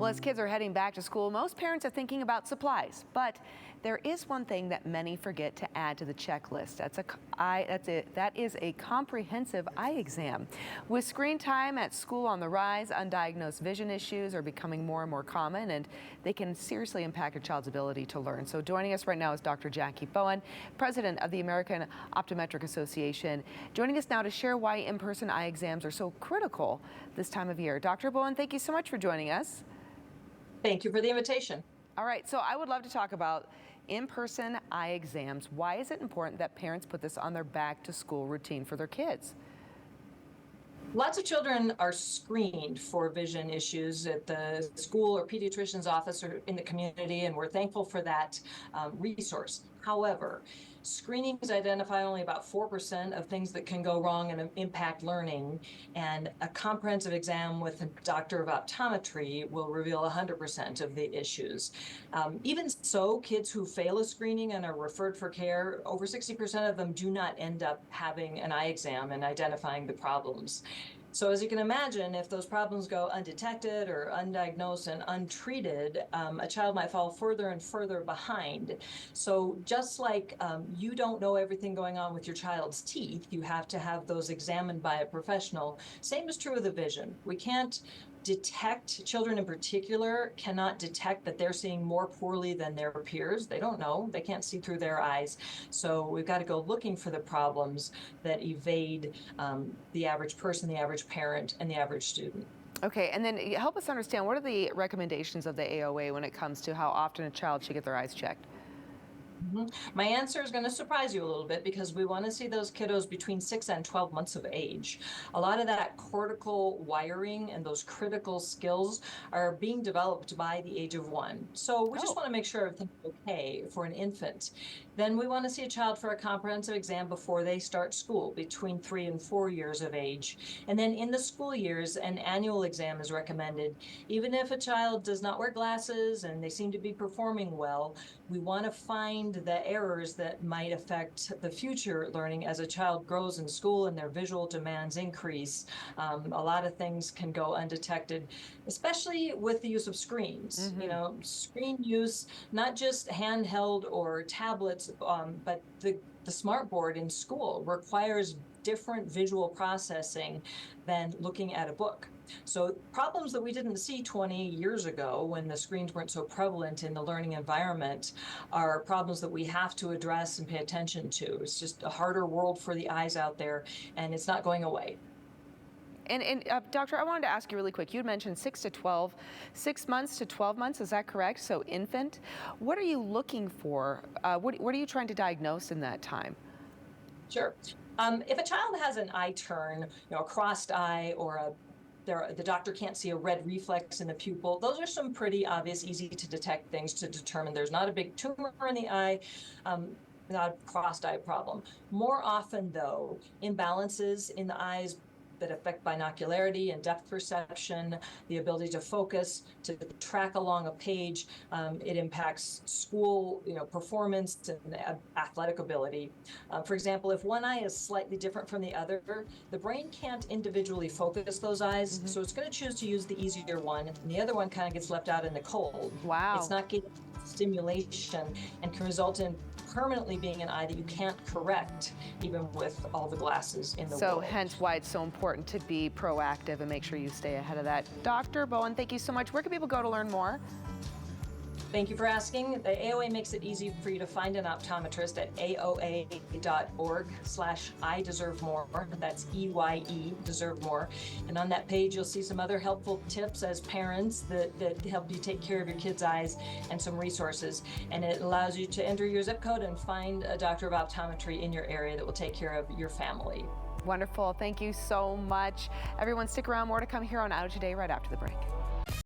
Well, as kids are heading back to school, most parents are thinking about supplies, but there is one thing that many forget to add to the checklist. That is a comprehensive eye exam. With screen time at school on the rise, undiagnosed vision issues are becoming more and more common, and they can seriously impact a child's ability to learn. So joining us right now is Dr. Jackie Bowen, president of the American Optometric Association, joining us now to share why in-person eye exams are so critical this time of year. Dr. Bowen, thank you so much for joining us. Thank you for the invitation. All right, so I would love to talk about in-person eye exams. Why is it important that parents put this on their back-to-school routine for their kids? Lots of children are screened for vision issues at the school or pediatrician's office or in the community, and we're thankful for that resource. However, screenings identify only about 4% of things that can go wrong and impact learning, and a comprehensive exam with a doctor of optometry will reveal 100% of the issues. Even so, kids who fail a screening and are referred for care, over 60% of them do not end up having an eye exam and identifying the problems. So as you can imagine, if those problems go undetected or undiagnosed and untreated, a child might fall further and further behind. So just like you don't know everything going on with your child's teeth, you have to have those examined by a professional. Same is true with the vision. We can't detect, children in particular cannot detect that they're seeing more poorly than their peers. They don't know, they can't see through their eyes. So we've got to go looking for the problems that evade the average person, the average parent, and the average student. Okay, and then help us understand, what are the recommendations of the AOA when it comes to how often a child should get their eyes checked? My answer is going to surprise you a little bit because we want to see those kiddos between 6 and 12 months of age. A lot of that cortical wiring and those critical skills are being developed by the age of 1. So we just want to make sure everything's okay for an infant. Then we want to see a child for a comprehensive exam before they start school, between 3 and 4 years of age. And then in the school years, an annual exam is recommended. Even if a child does not wear glasses and they seem to be performing well, we want to find the errors that might affect the future learning as a child grows in school and their visual demands increase. A lot of things can go undetected, especially with the use of screens. You know, screen use, not just handheld or tablets, but the smart board in school requires different visual processing than looking at a book. So problems that we didn't see 20 years ago when the screens weren't so prevalent in the learning environment are problems that we have to address and pay attention to. It's just a harder world for the eyes out there, and it's not going away. And Doctor, I wanted to ask you really quick. You had mentioned 6 months to 12 months. Is that correct? So infant. What are you looking for? What are you trying to diagnose in that time? Sure. If a child has an eye turn, a crossed eye, or the doctor can't see a red reflex in the pupil, those are some pretty obvious, easy to detect things to determine there's not a big tumor in the eye, not a crossed eye problem. More often, though, imbalances in the eyes that affect binocularity and depth perception, the ability to focus, to track along a page. It impacts school, performance and athletic ability. For example, if one eye is slightly different from the other, the brain can't individually focus those eyes, so it's going to choose to use the easier one, and the other one kind of gets left out in the cold. Wow. It's not getting stimulation and can result in permanently being an eye that you can't correct, even with all the glasses in the world. So hence why it's so important to be proactive and make sure you stay ahead of that. Dr. Bowen, thank you so much. Where can people go to learn more? Thank you for asking. The AOA makes it easy for you to find an optometrist at aoa.org/I-deserve-more. That's EYE, deserve more. And on that page, you'll see some other helpful tips as parents that help you take care of your kids' eyes and some resources. And it allows you to enter your zip code and find a doctor of optometry in your area that will take care of your family. Wonderful. Thank you so much. Everyone, stick around. More to come here on idaho-today right after the break.